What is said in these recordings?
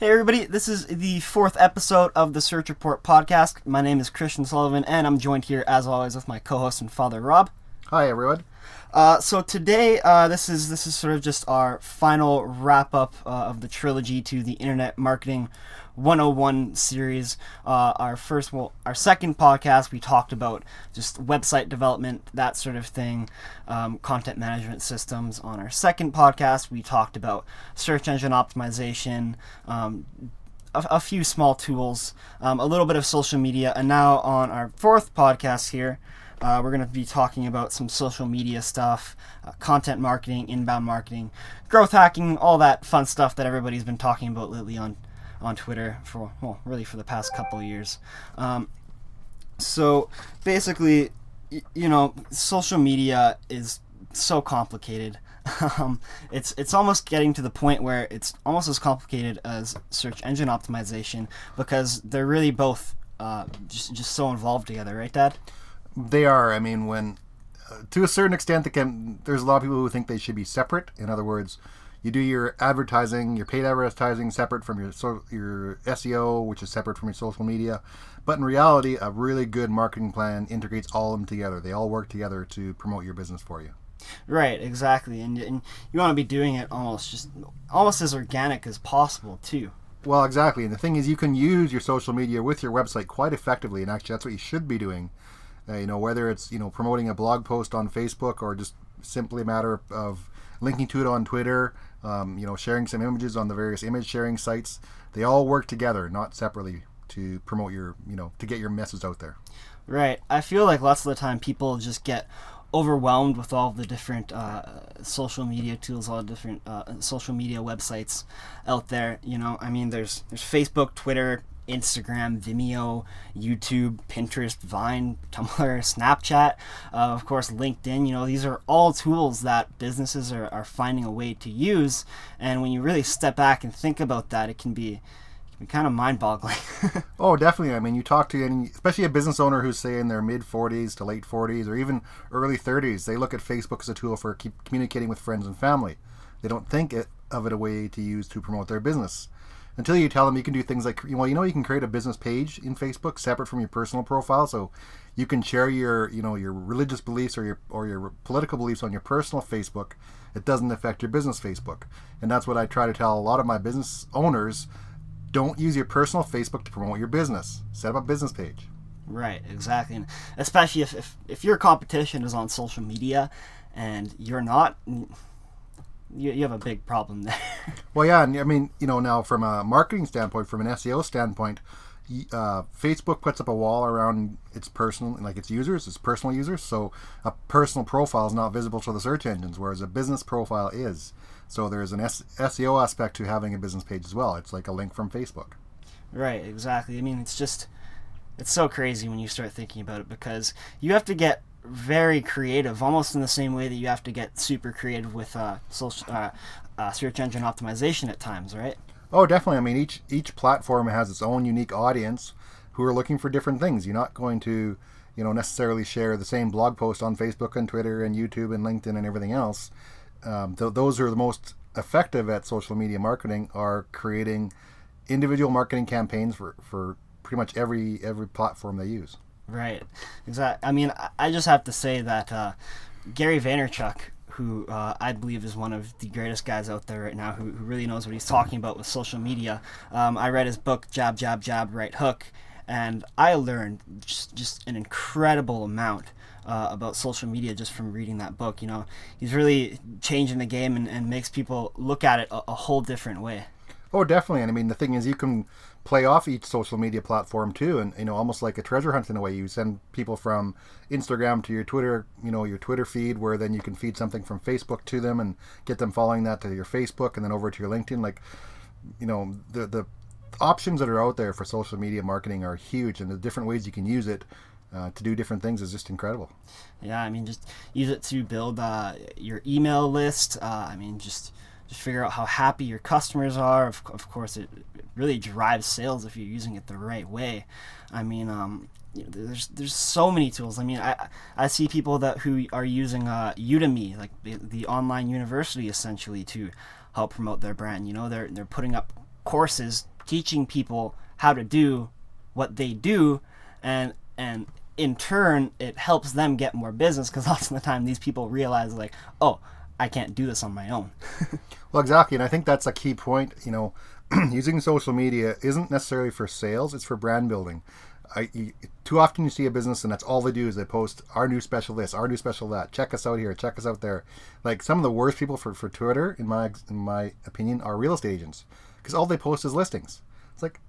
Hey everybody, this is the fourth episode of the Search Report podcast. My name is Christian Sullivan, and I'm joined here as always with my co-host and father, Rob. Hi everyone. So today, this is sort of just our final wrap up of the trilogy to the Internet Marketing 101 series. Our second podcast, we talked about just website development, that sort of thing, content management systems. On our second podcast, we talked about search engine optimization, a few small tools, a little bit of social media, and now on our fourth podcast here, we're going to be talking about some social media stuff, content marketing, inbound marketing, growth hacking, all that fun stuff that everybody's been talking about lately on Twitter for the past couple of years. So basically, social media is so complicated. It's almost getting to the point where it's almost as complicated as search engine optimization because they're really both just so involved together, right, Dad? They are. I mean, when to a certain extent, there's a lot of people who think they should be separate. In other words, you do your advertising, your paid advertising, separate from your SEO, which is separate from your social media. But in reality, a really good marketing plan integrates all of them together. They all work together to promote your business for you. Right, exactly, and you want to be doing it almost as organic as possible too. Well, exactly, and the thing is, you can use your social media with your website quite effectively, and actually, that's what you should be doing. Whether it's promoting a blog post on Facebook or just simply a matter of linking to it on Twitter, sharing some images on the various image sharing sites. They all work together, not separately, to promote your, to get your message out there. Right. I feel like lots of the time people just get overwhelmed with all the different social media tools, all the different social media websites out there. There's Facebook, Twitter, Instagram, Vimeo, YouTube, Pinterest, Vine, Tumblr, Snapchat, of course LinkedIn. These are all tools that businesses are finding a way to use, and when you really step back and think about that, it can be kind of mind-boggling. Oh, definitely. I mean, you talk to especially a business owner who's, say, in their mid-40s to late 40s or even early 30s, they look at Facebook as a tool for communicating with friends and family. They don't think of it a way to use to promote their business. Until you tell them you can do things like, you can create a business page in Facebook separate from your personal profile, so you can share your religious beliefs or your political beliefs on your personal Facebook. It doesn't affect your business Facebook, and that's what I try to tell a lot of my business owners. Don't use your personal Facebook to promote your business. Set up a business page. Right, exactly, and especially if your competition is on social media and you're not. You have a big problem there. Well, yeah, and I mean, now from a marketing standpoint, from an SEO standpoint, Facebook puts up a wall around its personal users. So a personal profile is not visible to the search engines, whereas a business profile is. So there's an SEO aspect to having a business page as well. It's like a link from Facebook. Right, exactly. I mean, it's so crazy when you start thinking about it because you have to get very creative, almost in the same way that you have to get super creative with search engine optimization at times, right? Oh, definitely. I mean, each platform has its own unique audience who are looking for different things. You're not going to, necessarily share the same blog post on Facebook and Twitter and YouTube and LinkedIn and everything else. Those are the most effective at social media marketing, are creating individual marketing campaigns for pretty much every platform they use. Right, exactly. I mean, I just have to say that Gary Vaynerchuk, who I believe is one of the greatest guys out there right now, who really knows what he's talking about with social media. I read his book, Jab, Jab, Jab, Right Hook, and I learned just an incredible amount about social media just from reading that book. He's really changing the game and makes people look at it a whole different way. Oh, definitely. And I mean, the thing is, you can play off each social media platform too, and almost like a treasure hunt in a way. You send people from Instagram to your Twitter, your Twitter feed, where then you can feed something from Facebook to them and get them following that to your Facebook and then over to your LinkedIn. Like, the options that are out there for social media marketing are huge, and the different ways you can use it to do different things is just incredible. Yeah, I mean, just use it to build your email list. Just figure out how happy your customers are. Of course, it really drives sales if you're using it the right way. I mean, there's so many tools. I mean, I see people who are using Udemy, like the online university, essentially to help promote their brand. They're putting up courses teaching people how to do what they do, and in turn it helps them get more business, because lots of the time these people realize like, oh, I can't do this on my own. Well, exactly, and I think that's a key point. Using social media isn't necessarily for sales; it's for brand building. Too often you see a business and that's all they do is they post our new special this, our new special that. Check us out here, check us out there. Like, some of the worst people for Twitter, in my opinion, are real estate agents, because all they post is listings. It's like,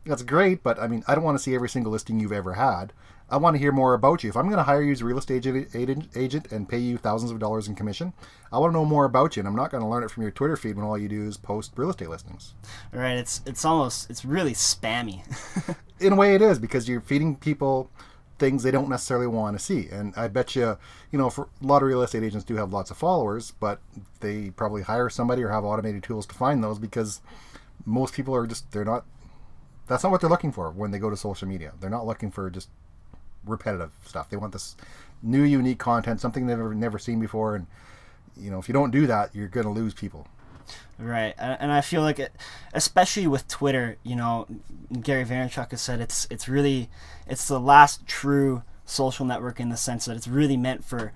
that's great, but I mean, I don't want to see every single listing you've ever had. I want to hear more about you. If I'm going to hire you as a real estate agent and pay you thousands of dollars in commission, I want to know more about you, and I'm not going to learn it from your Twitter feed when all you do is post real estate listings. Right? It's really spammy. In a way it is, because you're feeding people things they don't necessarily want to see. And I bet you, for a lot of real estate agents do have lots of followers, but they probably hire somebody or have automated tools to find those, because most people are just, that's not what they're looking for when they go to social media. They're not looking for just repetitive stuff. They want this new, unique content, something they've never seen before. And if you don't do that, you're going to lose people. Right, and I feel like especially with Twitter, Gary Vaynerchuk has said it's the last true social network, in the sense that it's really meant for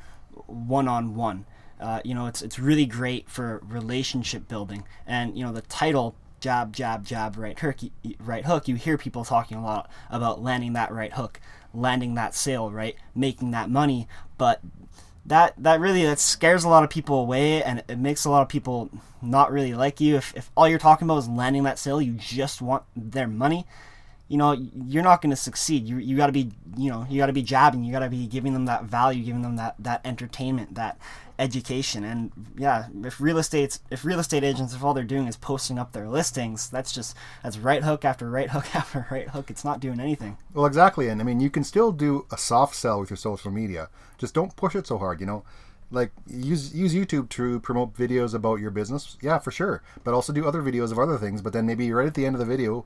one-on-one. It's really great for relationship building, and the title, jab, jab, jab, right hook, you hear people talking a lot about landing that right hook, landing that sale, right, making that money, but that really scares a lot of people away, and it makes a lot of people not really like you. If all you're talking about is landing that sale, you just want their money, you're not going to succeed. You got to be jabbing, you got to be giving them that value, giving them that entertainment, that education. And yeah, if real estate agents, if all they're doing is posting up their listings, that's right hook after right hook after right hook. It's not doing anything. Well, exactly. And I mean, you can still do a soft sell with your social media. Just don't push it so hard, like use YouTube to promote videos about your business. Yeah, for sure. But also do other videos of other things. But then maybe right at the end of the video,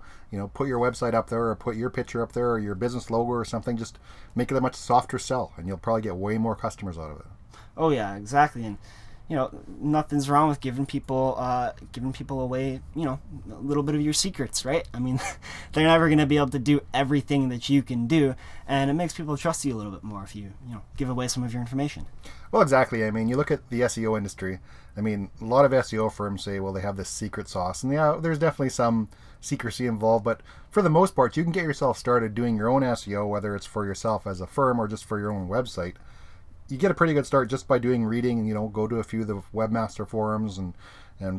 put your website up there, or put your picture up there, or your business logo or something. Just make it a much softer sell, and you'll probably get way more customers out of it. Oh yeah, exactly. And nothing's wrong with giving people away, a little bit of your secrets, right? I mean, they're never going to be able to do everything that you can do, and it makes people trust you a little bit more if you give away some of your information. Well, exactly. I mean, you look at the SEO industry. I mean, a lot of SEO firms say, well, they have this secret sauce, and yeah, there's definitely some secrecy involved, but for the most part, you can get yourself started doing your own SEO, whether it's for yourself as a firm or just for your own website. You get a pretty good start just by doing reading, and go to a few of the webmaster forums and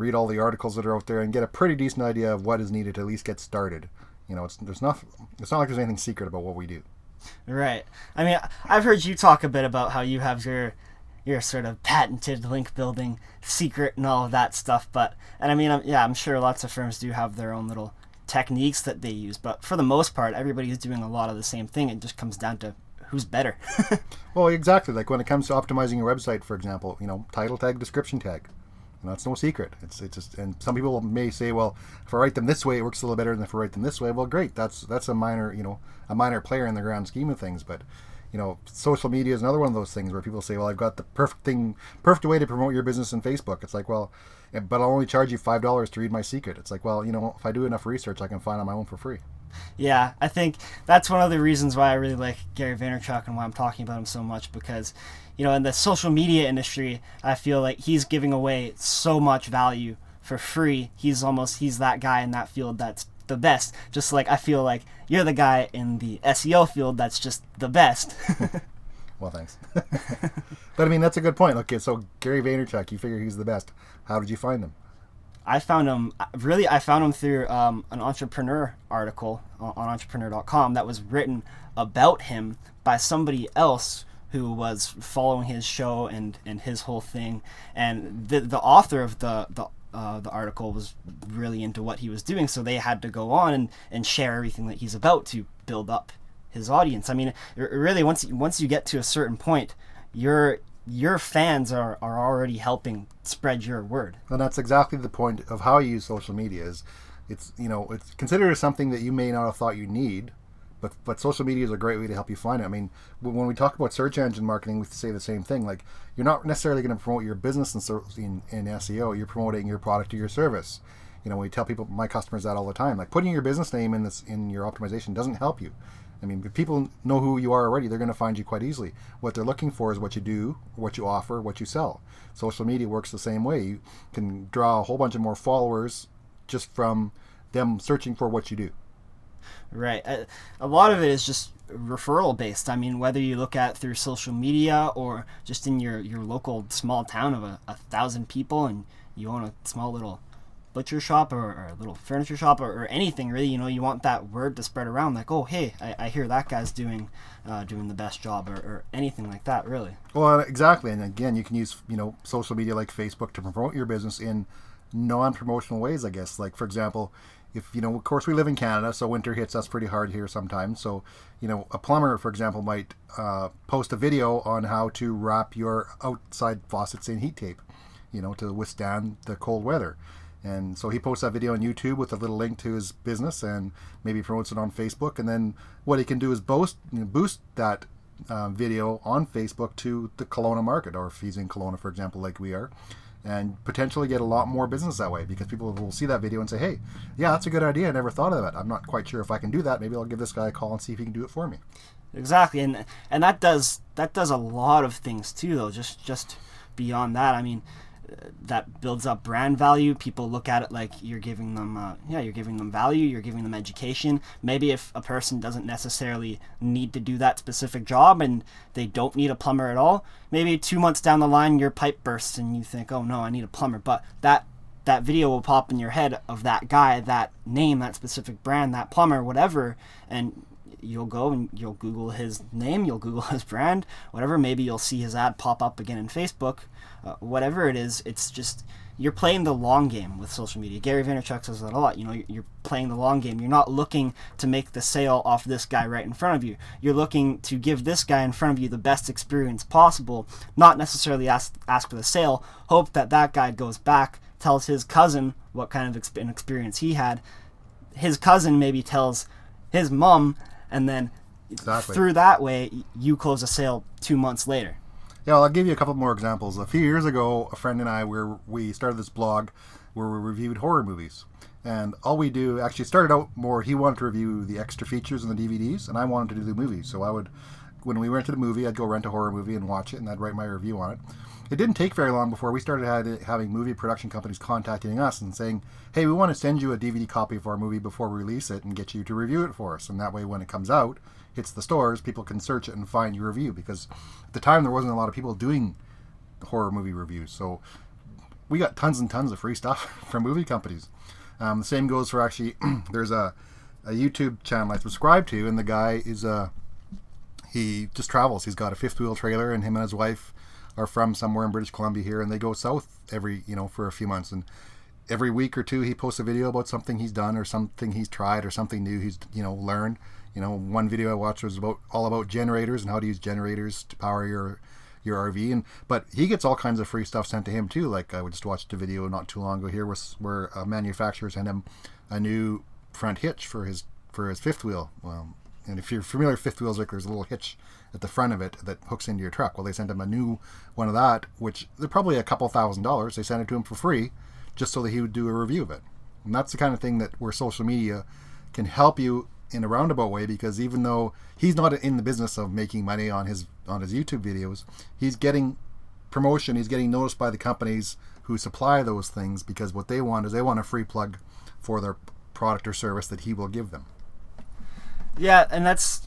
read all the articles that are out there, and get a pretty decent idea of what is needed to at least get started. It's not like there's anything secret about what we do. Right. I mean, I've heard you talk a bit about how you have your sort of patented link building secret and all of that stuff, and I mean, I'm sure lots of firms do have their own little techniques that they use, but for the most part, everybody is doing a lot of the same thing. It just comes down to who's better. Well, exactly. Like when it comes to optimizing your website, for example, title tag, description tag. It's no secret. It's just, and some people may say, well, if I write them this way, it works a little better than if I write them this way. Well, great. That's a minor player in the grand scheme of things. But social media is another one of those things where people say, well, I've got the perfect way to promote your business in Facebook. It's like, well, but I'll only charge you $5 to read my secret. It's like, well, if I do enough research, I can find on my own for free. Yeah, I think that's one of the reasons why I really like Gary Vaynerchuk and why I'm talking about him so much, because, in the social media industry, I feel like he's giving away so much value for free. He's that guy in that field that's the best. Just like I feel like you're the guy in the SEO field that's just the best. Well, thanks. But I mean, that's a good point. Okay, so Gary Vaynerchuk, you figure he's the best. How did you find him? I found him through an entrepreneur article on entrepreneur.com that was written about him by somebody else who was following his show and his whole thing. And the author of the article was really into what he was doing, so they had to go on and share everything that he's about to build up his audience. I mean, really, once you get to a certain point, your fans are already helping spread your word. And that's exactly the point of how you use social media. It's considered as something that you may not have thought you need, but social media is a great way to help you find it. I mean, when we talk about search engine marketing, we say the same thing. Like, you're not necessarily going to promote your business in SEO. You're promoting your product or your service. We tell people, my customers, that all the time. Like, putting your business name in your optimization doesn't help you. I mean, if people know who you are already, they're going to find you quite easily. What they're looking for is what you do, what you offer, what you sell. Social media works the same way. You can draw a whole bunch of more followers just from them searching for what you do. Right. A lot of it is just referral based. I mean, whether you look at through social media or just in your local small town of 1,000 people, and you own a small little butcher shop or a little furniture shop or anything really, you want that word to spread around, like, oh, hey, I hear that guy's doing the best job, or anything like that, really. Well, exactly. And again, you can use social media like Facebook to promote your business in non-promotional ways, I guess. Like, for example, if of course we live in Canada, so winter hits us pretty hard here sometimes. So a plumber, for example, might post a video on how to wrap your outside faucets in heat tape, to withstand the cold weather. And so he posts that video on YouTube with a little link to his business, and maybe promotes it on Facebook. And then what he can do is boost that video on Facebook to the Kelowna market, or if he's in Kelowna, for example, like we are, and potentially get a lot more business that way, because people will see that video and say, hey, yeah, that's a good idea. I never thought of that. I'm not quite sure if I can do that. Maybe I'll give this guy a call and see if he can do it for me. Exactly. And that does a lot of things too, though, just beyond that. I mean, that builds up brand value. People look at it like you're giving them value, you're giving them education. Maybe if a person doesn't necessarily need to do that specific job and they don't need a plumber at all, maybe 2 months down the line your pipe bursts and you think, oh no, I need a plumber. But that video will pop in your head of that guy, that name, that specific brand, that plumber, whatever, and you'll go and you'll Google his name, you'll Google his brand, whatever. Maybe you'll see his ad pop up again in Facebook. Whatever it is, it's just, you're playing the long game with social media. Gary Vaynerchuk says that a lot. You're playing the long game. You're not looking to make the sale off this guy right in front of you. You're looking to give this guy in front of you the best experience possible, not necessarily ask for the sale. Hope that guy goes back, tells his cousin what kind of an experience he had. His cousin maybe tells his mom, and then through that way, you close a sale 2 months later. Yeah, I'll give you a couple more examples. A few years ago, a friend and I, we started this blog where we reviewed horror movies. And all we do, actually started out more, he wanted to review the extra features and the DVDs, and I wanted to do the movies. So when we rented a movie, I'd go rent a horror movie and watch it, and I'd write my review on it. It didn't take very long before we started having movie production companies contacting us and saying, hey, we want to send you a DVD copy of our movie before we release it and get you to review it for us. And that way, when it comes out, hits the stores, people can search it and find your review, because at the time there wasn't a lot of people doing horror movie reviews. So we got tons and tons of free stuff from movie companies. The same goes for, actually, there's a YouTube channel I subscribe to, and the guy is he just travels. He's got a fifth wheel trailer, and him and his wife are from somewhere in British Columbia here, and they go south for a few months, and every week or two he posts a video about something he's done or something he's tried or something new he's learned. One video I watched was all about generators and how to use generators to power your RV, but he gets all kinds of free stuff sent to him too. Like, I just watched a video not too long ago here where a manufacturer sent him a new front hitch for his fifth wheel. And if you're familiar with fifth wheels, like, there's a little hitch at the front of it that hooks into your truck. Well, they sent him a new one of that, which they're probably a couple $1,000s. They sent it to him for free just so that he would do a review of it. And that's the kind of thing where social media can help you in a roundabout way, because even though he's not in the business of making money on his YouTube videos, he's getting promotion, he's getting noticed by the companies who supply those things, because what they want is they want a free plug for their product or service that he will give them. Yeah, and that's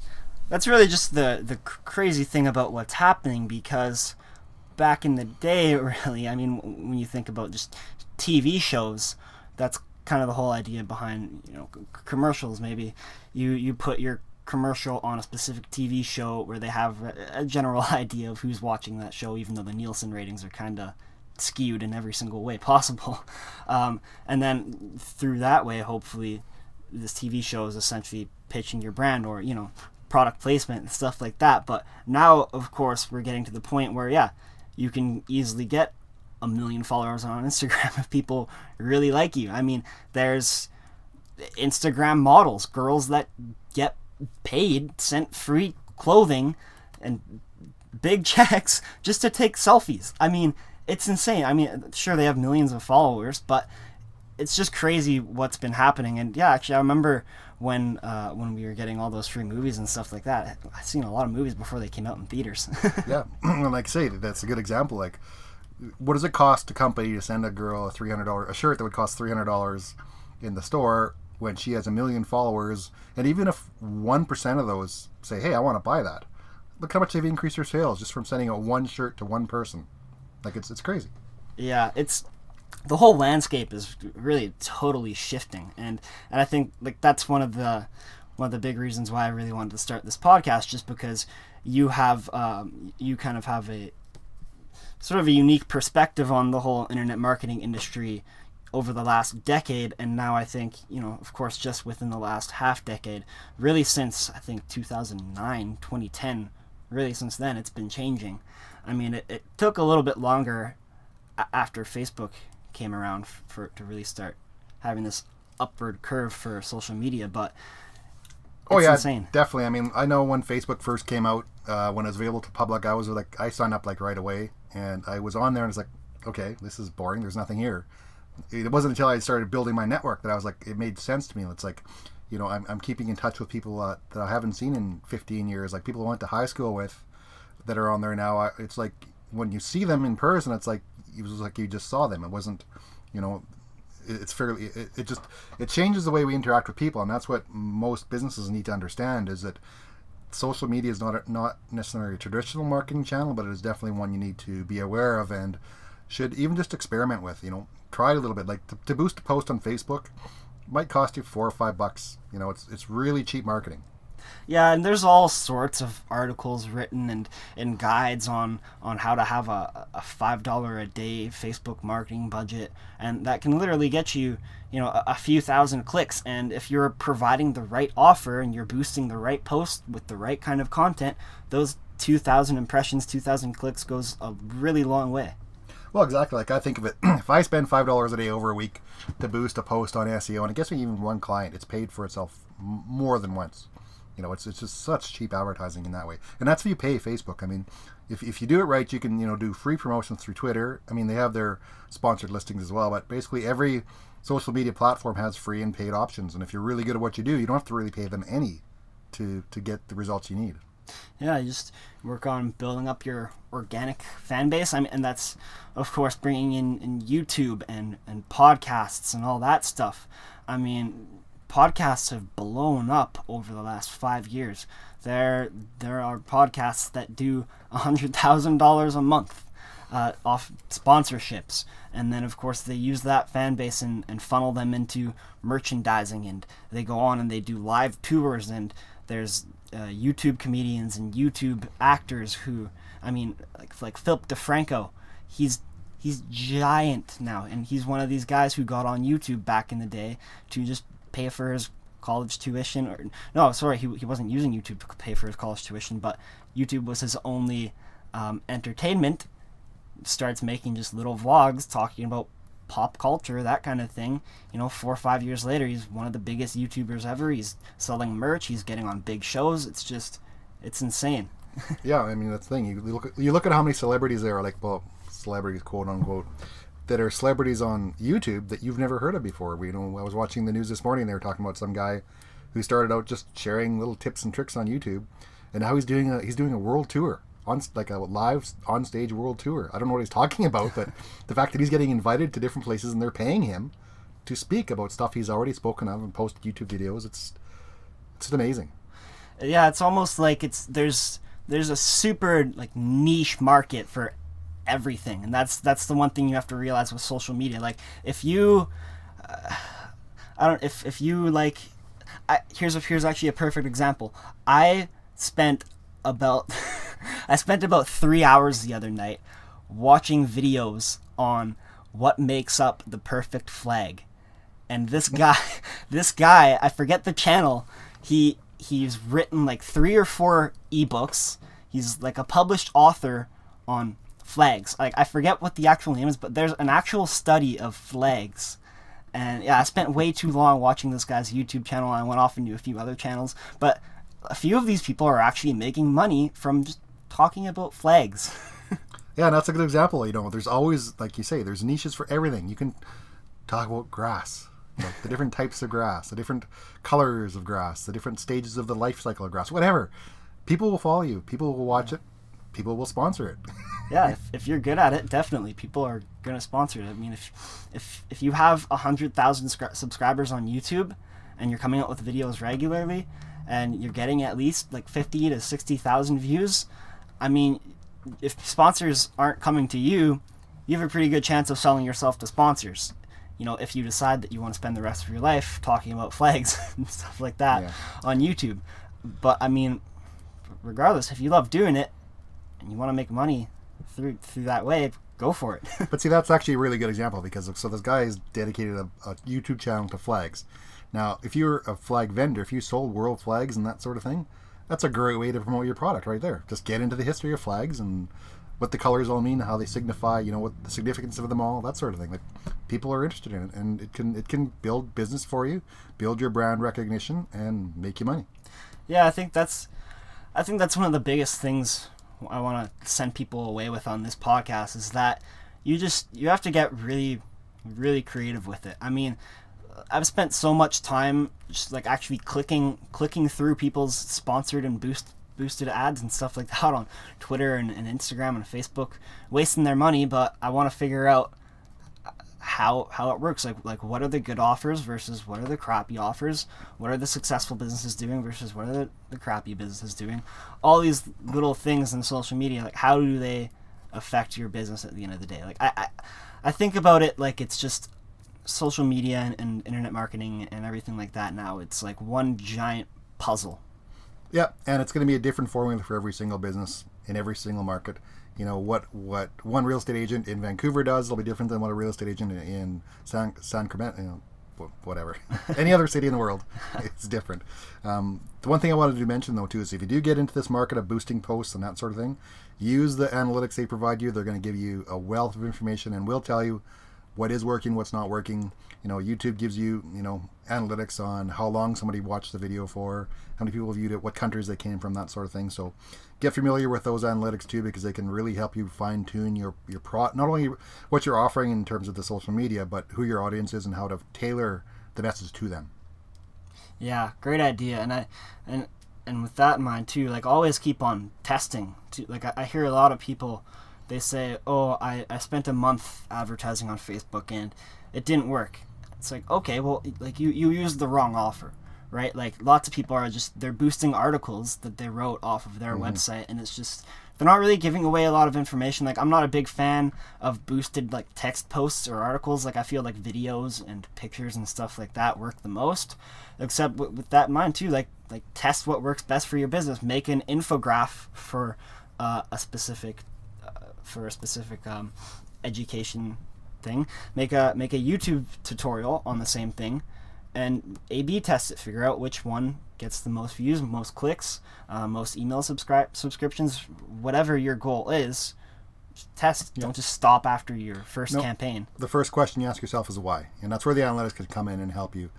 really just the crazy thing about what's happening, because back in the day, really, I mean, when you think about just TV shows, that's kind of the whole idea behind commercials. Maybe you put your commercial on a specific TV show where they have a general idea of who's watching that show, even though the Nielsen ratings are kind of skewed in every single way possible. And then through that way, hopefully, this TV show is essentially pitching your brand or product placement and stuff like that. But now, of course, we're getting to the point where you can easily get 1 million followers on Instagram if people really like you. I mean, there's Instagram models, girls that get paid, sent free clothing and big checks just to take selfies. I mean, it's insane. I mean, sure, they have millions of followers, but it's just crazy what's been happening. And yeah, actually, I remember when we were getting all those free movies and stuff like that. I've seen a lot of movies before they came out in theaters. Yeah, and like I say, that's a good example. Like, what does it cost a company to send a girl a shirt that would cost $300 in the store when she has 1 million followers? And even if 1% of those say, "Hey, I want to buy that," look how much they've increased their sales just from sending out one shirt to one person. Like, it's crazy. Yeah, it's the whole landscape is really totally shifting, and I think like that's one of the big reasons why I really wanted to start this podcast, just because you have you kind of have a sort of a unique perspective on the whole internet marketing industry over the last decade, and now I think, of course, just within the last half decade, really since I think 2009, 2010, really since then it's been changing. I mean, it took a little bit longer after Facebook came around to really start having this upward curve for social media, but it's insane. Definitely. I mean, I know when Facebook first came out, when it was available to public, I signed up like right away, and I was on there, and it's like, okay, this is boring. There's nothing here. It wasn't until I started building my network that I was like, it made sense to me. It's like, I'm keeping in touch with people that I haven't seen in 15 years, like people I went to high school with that are on there now. It's like when you see them in person, it's like it was like you just saw them. It wasn't, it's fairly. It changes the way we interact with people, and that's what most businesses need to understand, is that social media is not necessarily a traditional marketing channel, but it is definitely one you need to be aware of and should even just experiment with. Try it a little bit. Like to boost a post on Facebook might cost you $4 or $5. It's really cheap marketing. Yeah, and there's all sorts of articles written and guides on how to have a $5 a day Facebook marketing budget, and that can literally get you, a few thousand clicks. And if you're providing the right offer and you're boosting the right post with the right kind of content, those 2,000 impressions, 2,000 clicks goes a really long way. Well, exactly. Like I think of it, if I spend $5 a day over a week to boost a post on SEO, and it gets me even one client, it's paid for itself more than once. It's just such cheap advertising in that way. And that's if you pay Facebook. I mean, if you do it right, you can, do free promotions through Twitter. I mean, they have their sponsored listings as well, but basically every social media platform has free and paid options. And if you're really good at what you do, you don't have to really pay them any to get the results you need. Yeah, you just work on building up your organic fan base. And that's, of course, bringing in YouTube and podcasts and all that stuff. I mean, podcasts have blown up over the last 5 years. There are podcasts that do $100,000 a month off sponsorships, and then of course they use that fan base and funnel them into merchandising, and they go on and they do live tours, and there's YouTube comedians and YouTube actors who, I mean, like Philip DeFranco, he's giant now, and he's one of these guys who got on YouTube back in the day to just pay for his college tuition, or no, sorry, he wasn't using YouTube to pay for his college tuition, but YouTube was his only entertainment. Starts making just little vlogs talking about pop culture, that kind of thing. 4 or 5 years later, he's one of the biggest YouTubers ever. He's selling merch, he's getting on big shows. It's insane. Yeah, I mean, that's the thing. You look at how many celebrities there are, like, well, celebrities, quote unquote, that are celebrities on YouTube that you've never heard of before. I was watching the news this morning, they were talking about some guy who started out just sharing little tips and tricks on YouTube, and now he's doing a world tour, like a live on stage world tour. I don't know what he's talking about, but the fact that he's getting invited to different places and they're paying him to speak about stuff he's already spoken of and posted YouTube videos, it's amazing. Yeah, it's almost like there's a super like niche market for everything, and that's the one thing you have to realize with social media. Like if you here's actually a perfect example. I spent about 3 hours the other night watching videos on what makes up the perfect flag, and this guy I forget the channel, he's written like 3 or 4 ebooks. He's like a published author on flags. Like I forget what the actual name is, but there's an actual study of flags. And yeah, I spent way too long watching this guy's YouTube channel, and I went off into a few other channels, but a few of these people are actually making money from just talking about flags. Yeah, and that's a good example. There's always, like you say, there's niches for everything. You can talk about grass. The different types of grass, the different colors of grass, the different stages of the life cycle of grass, whatever. People will follow you. People will watch it. People will sponsor it. Yeah, if you're good at it, definitely people are gonna sponsor it. I mean, if you have 100,000 subscribers on YouTube, and you're coming out with videos regularly, and you're getting at least like 50 to 60,000 views, I mean, if sponsors aren't coming to you, you have a pretty good chance of selling yourself to sponsors. You know, if you decide that you want to spend the rest of your life talking about flags and stuff like that on YouTube. But I mean, regardless, if you love doing it and you want to make money through that way, go for it. But see, that's actually a really good example, because so this guy has dedicated a YouTube channel to flags. Now, if you're a flag vendor, if you sold world flags and that sort of thing, that's a great way to promote your product right there. Just get into the history of flags and what the colors all mean, how they signify, you know, what the significance of them all, that sort of thing. Like, people are interested in it, and it can build business for you, build your brand recognition, and make you money. Yeah, I think that's one of the biggest things I want to send people away with on this podcast, is that you have to get really, really creative with it. I mean, I've spent so much time just like actually clicking through people's sponsored and boosted ads and stuff like that on Twitter and Instagram and Facebook, wasting their money. But I want to figure out how it works. Like what are the good offers versus what are the crappy offers? What are the successful businesses doing versus what are the crappy businesses doing? All these little things in social media, like how do they affect your business at the end of the day? Like I think about it like it's just social media and internet marketing and everything like that now. It's like one giant puzzle. Yeah, and it's going to be a different formula for every single business in every single market. You know, what one real estate agent in Vancouver does will be different than what a real estate agent in San Clemente, you know, whatever, any other city in the world. It's different. The one thing I wanted to mention, though, too, is if you do get into this market of boosting posts and that sort of thing, use the analytics they provide you. They're going to give you a wealth of information and will tell you what is working, what's not working. You know, YouTube gives you, you know, analytics on how long somebody watched the video for, how many people viewed it, what countries they came from, that sort of thing. So get familiar with those analytics too, because they can really help you fine tune your not only what you're offering in terms of the social media, but who your audience is and how to tailor the message to them. Yeah, great idea. And with that in mind too, like always keep on testing. Like I hear a lot of people, they say, oh, I spent a month advertising on Facebook and it didn't work. It's like, okay, well, like you used the wrong offer, right? Like lots of people they're boosting articles that they wrote off of their website, and it's just, they're not really giving away a lot of information. Like I'm not a big fan of boosted like text posts or articles. Like I feel like videos and pictures and stuff like that work the most, except with that in mind too, like test what works best for your business. Make an infograph for a specific education thing. Make a YouTube tutorial on the same thing, and A/B test it. Figure out which one gets the most views, most clicks, most email subscriptions. Whatever your goal is, test. Don't just stop after your first campaign. The first question you ask yourself is why, and that's where the analytics could come in and help you.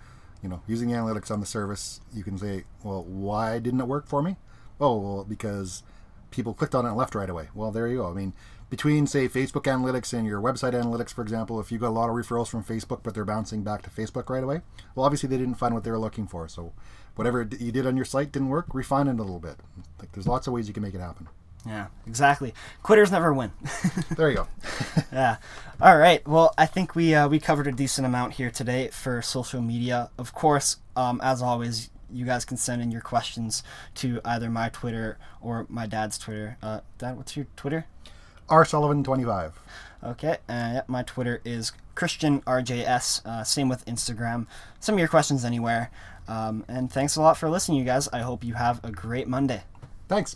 You know, using the analytics on the service, you can say, well, why didn't it work for me? Oh, well, because people clicked on it and left right away. Well, there you go. I mean, between, say, Facebook analytics and your website analytics, for example, if you got a lot of referrals from Facebook, but they're bouncing back to Facebook right away, well, obviously they didn't find what they were looking for. So whatever you did on your site didn't work, refine it a little bit. Like, there's lots of ways you can make it happen. Yeah, exactly. Quitters never win. There you go. Yeah. All right. Well, I think we covered a decent amount here today for social media. Of course, as always, you guys can send in your questions to either my Twitter or my dad's Twitter. Dad, what's your Twitter? rsullivan25. Okay. My Twitter is ChristianRJS. Same with Instagram. Send me your questions anywhere. And thanks a lot for listening, you guys. I hope you have a great Monday. Thanks.